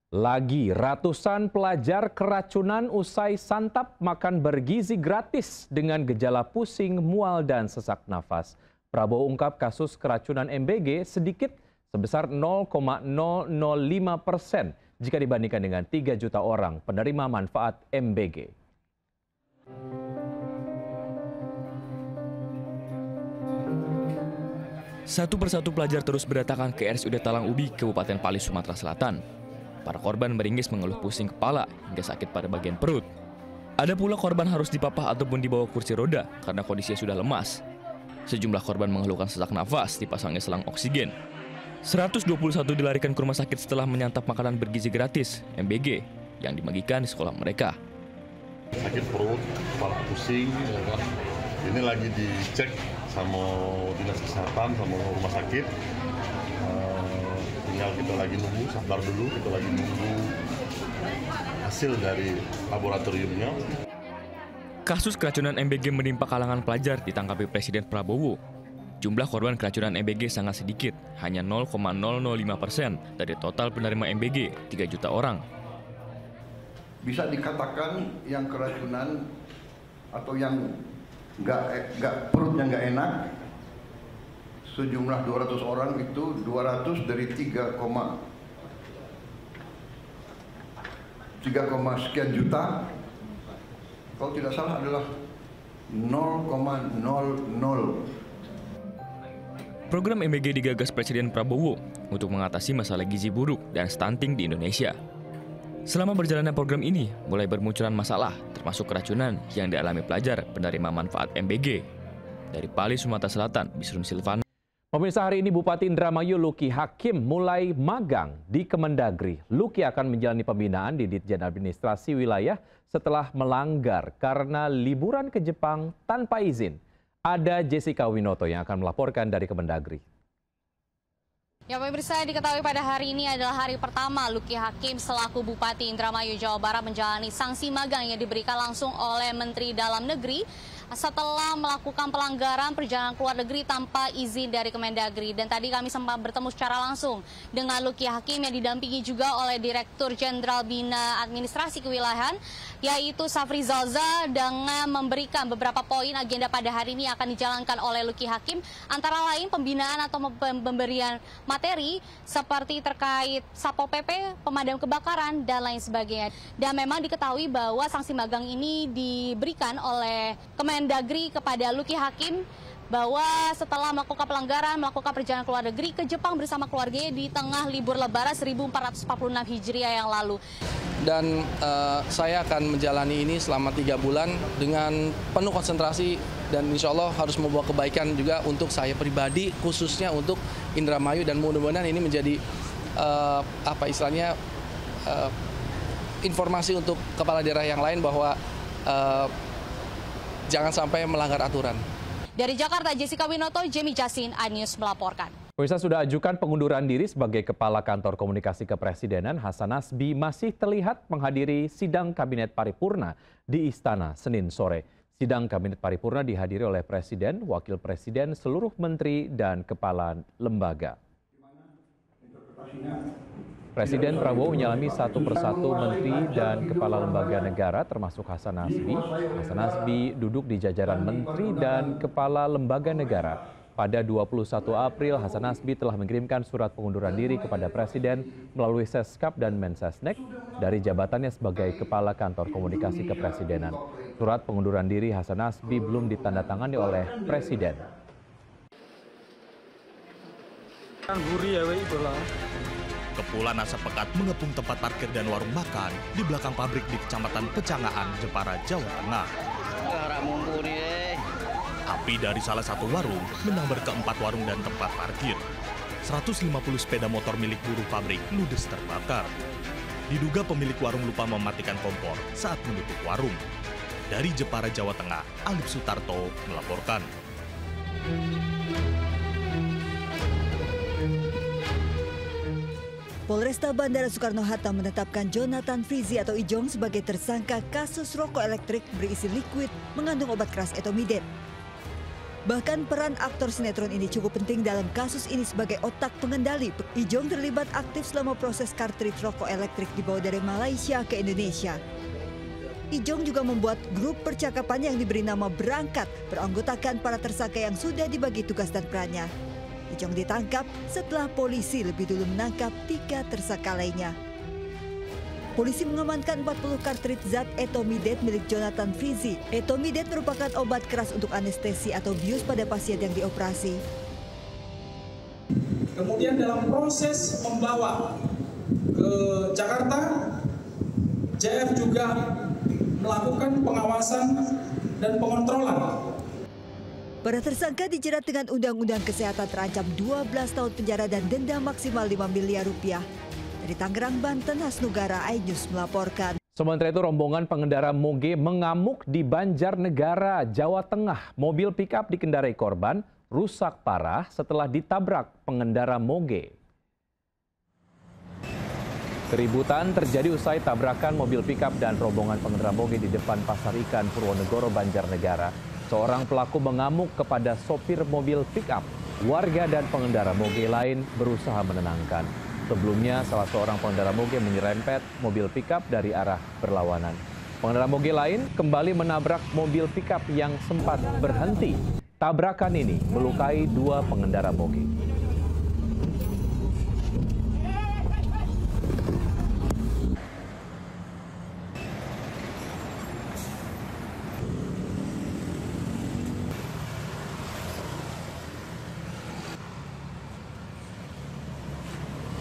Lagi ratusan pelajar keracunan usai santap makan bergizi gratis dengan gejala pusing, mual, dan sesak nafas. Prabowo ungkap kasus keracunan MBG sedikit sebesar 0,005% jika dibandingkan dengan 3 juta orang penerima manfaat MBG. Satu persatu pelajar terus berdatangan ke RSUD Talang Ubi, Kabupaten Pali, Sumatera Selatan. Para korban meringis mengeluh pusing kepala hingga sakit pada bagian perut. Ada pula korban harus dipapah ataupun dibawa kursi roda karena kondisinya sudah lemas. Sejumlah korban mengeluhkan sesak nafas dipasangnya selang oksigen. 121 dilarikan ke rumah sakit setelah menyantap makanan bergizi gratis, MBG, yang dibagikan di sekolah mereka. Sakit perut, kepala pusing, ini lagi dicek sama dinas kesehatan, sama rumah sakit. Tinggal kita lagi nunggu, sabar dulu, kita lagi nunggu hasil dari laboratoriumnya. Kasus keracunan MBG menimpa kalangan pelajar ditanggapi Presiden Prabowo. Jumlah korban keracunan MBG sangat sedikit, hanya 0,005% dari total penerima MBG, 3 juta orang. Bisa dikatakan yang keracunan atau yang perutnya nggak enak, sejumlah 200 orang itu 200 dari 3, sekian juta, kalau tidak salah adalah 0,00. Program MBG digagas Presiden Prabowo untuk mengatasi masalah gizi buruk dan stunting di Indonesia. Selama berjalannya program ini, mulai bermunculan masalah, termasuk keracunan yang dialami pelajar penerima manfaat MBG. Dari Pali, Sumatera Selatan, Bisrum Silvana. Pemirsa, hari ini Bupati Indramayu Luki Hakim mulai magang di Kemendagri. Luki akan menjalani pembinaan di Ditjen Administrasi Wilayah setelah melanggar karena liburan ke Jepang tanpa izin. Ada Jessica Winoto yang akan melaporkan dari Kemendagri. Ya, pemirsa, diketahui pada hari ini adalah hari pertama Luki Hakim selaku Bupati Indramayu, Jawa Barat menjalani sanksi magang yang diberikan langsung oleh Menteri Dalam Negeri setelah melakukan pelanggaran perjalanan ke luar negeri tanpa izin dari Kemendagri. Dan tadi kami sempat bertemu secara langsung dengan Luki Hakim yang didampingi juga oleh Direktur Jenderal Bina Administrasi Kewilayahan, yaitu Safri Zalza, dengan memberikan beberapa poin agenda pada hari ini akan dijalankan oleh Luki Hakim, antara lain pembinaan atau pemberian materi seperti terkait Satpol PP, pemadam kebakaran, dan lain sebagainya. Dan memang diketahui bahwa sanksi magang ini diberikan oleh Kemendagri kepada Luki Hakim bahwa setelah melakukan pelanggaran, melakukan perjalanan ke luar negeri ke Jepang bersama keluarganya di tengah libur Lebaran 1446 Hijriah yang lalu. Dan saya akan menjalani ini selama 3 bulan dengan penuh konsentrasi dan insya Allah harus membawa kebaikan juga untuk saya pribadi, khususnya untuk Indramayu, dan mudah-mudahan ini menjadi informasi untuk kepala daerah yang lain bahwa jangan sampai melanggar aturan. Dari Jakarta, Jessica Winoto, Jemi Jasin, iNews melaporkan. Pemirsa, sudah ajukan pengunduran diri sebagai Kepala Kantor Komunikasi Kepresidenan, Hasan Nasbi masih terlihat menghadiri sidang Kabinet Paripurna di Istana Senin sore. Sidang Kabinet Paripurna dihadiri oleh Presiden, Wakil Presiden, seluruh menteri, dan kepala lembaga. Presiden Prabowo menyalami satu persatu menteri dan kepala lembaga negara termasuk Hasan Nasbi. Hasan Nasbi duduk di jajaran menteri dan kepala lembaga negara. Pada 21 April, Hasan Nasbi telah mengirimkan surat pengunduran diri kepada Presiden melalui Seskap dan Mensesnek dari jabatannya sebagai Kepala Kantor Komunikasi Kepresidenan. Surat pengunduran diri Hasan Nasbi belum ditandatangani oleh Presiden. Kepulan asap pekat mengepung tempat parkir dan warung makan di belakang pabrik di Kecamatan Pecangaan, Jepara, Jawa Tengah. Api dari salah satu warung menyambar ke 4 warung dan tempat parkir. 150 sepeda motor milik buruh pabrik ludes terbakar. Diduga pemilik warung lupa mematikan kompor saat menutup warung. Dari Jepara, Jawa Tengah, Alif Sutarto melaporkan. Polresta Bandara Soekarno-Hatta menetapkan Jonathan Frizi atau Ijong sebagai tersangka kasus rokok elektrik berisi liquid mengandung obat keras etomiden. Bahkan peran aktor sinetron ini cukup penting dalam kasus ini sebagai otak pengendali. Ijong terlibat aktif selama proses kartrid rokok elektrik dibawa dari Malaysia ke Indonesia. Ijong juga membuat grup percakapan yang diberi nama Berangkat, beranggotakan para tersangka yang sudah dibagi tugas dan perannya. Ijong ditangkap setelah polisi lebih dulu menangkap 3 tersangka lainnya. Polisi mengamankan 40 kartrid zat Etomidet milik Jonathan Frizi. Etomidet merupakan obat keras untuk anestesi atau bius pada pasien yang dioperasi. Kemudian dalam proses membawa ke Jakarta, JF juga melakukan pengawasan dan pengontrolan. Para tersangka dijerat dengan Undang-Undang Kesehatan terancam 12 tahun penjara dan denda maksimal 5 miliar rupiah. Dari Tangerang, Banten, Hasnugara, iNews melaporkan. Sementara itu rombongan pengendara moge mengamuk di Banjarnegara, Jawa Tengah. Mobil pickup dikendarai korban rusak parah setelah ditabrak pengendara moge. Keributan terjadi usai tabrakan mobil pickup dan rombongan pengendara moge di depan Pasar Ikan Purwonegoro, Banjarnegara. Seorang pelaku mengamuk kepada sopir mobil pickup. Warga dan pengendara moge lain berusaha menenangkan. Sebelumnya, salah seorang pengendara moge menyerempet mobil pickup dari arah berlawanan. Pengendara moge lain kembali menabrak mobil pickup yang sempat berhenti. Tabrakan ini melukai 2 pengendara moge.